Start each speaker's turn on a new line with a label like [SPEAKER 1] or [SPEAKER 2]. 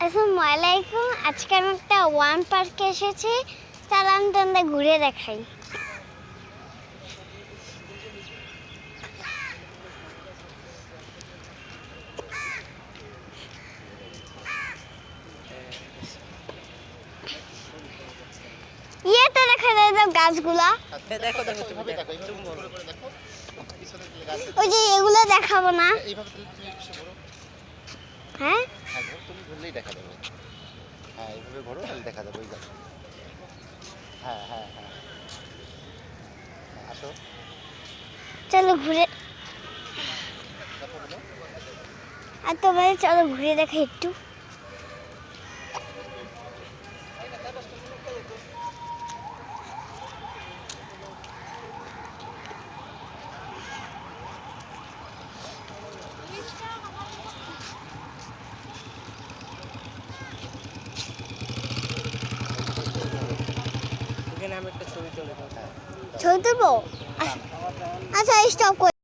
[SPEAKER 1] আসসালামু আলাইকুম। আজকে আমি একটা ওয়ান পার্কে এসেছি। চালান টান্দা ঘুরে দেখাই। ইয়েতে দেখা যায় যে গাছগুলা, ওই যে এগুলো দেখাবো না। হ্যাঁ
[SPEAKER 2] তুমি ঘুরলেই দেখা যাবে। হ্যাঁ এইভাবে ঘোরো তাহলে দেখা যাবে ওই গাছ। হ্যাঁ হ্যাঁ হ্যাঁ আসো
[SPEAKER 1] চলো ঘুরে,
[SPEAKER 2] কথা বলো।
[SPEAKER 1] আর তোমাদের চলো ঘুরে দেখাই একটু।
[SPEAKER 3] এখানে আমি একটা ছবি তুলে দেবো।
[SPEAKER 1] ছবি তুলবো? আচ্ছা স্টপ।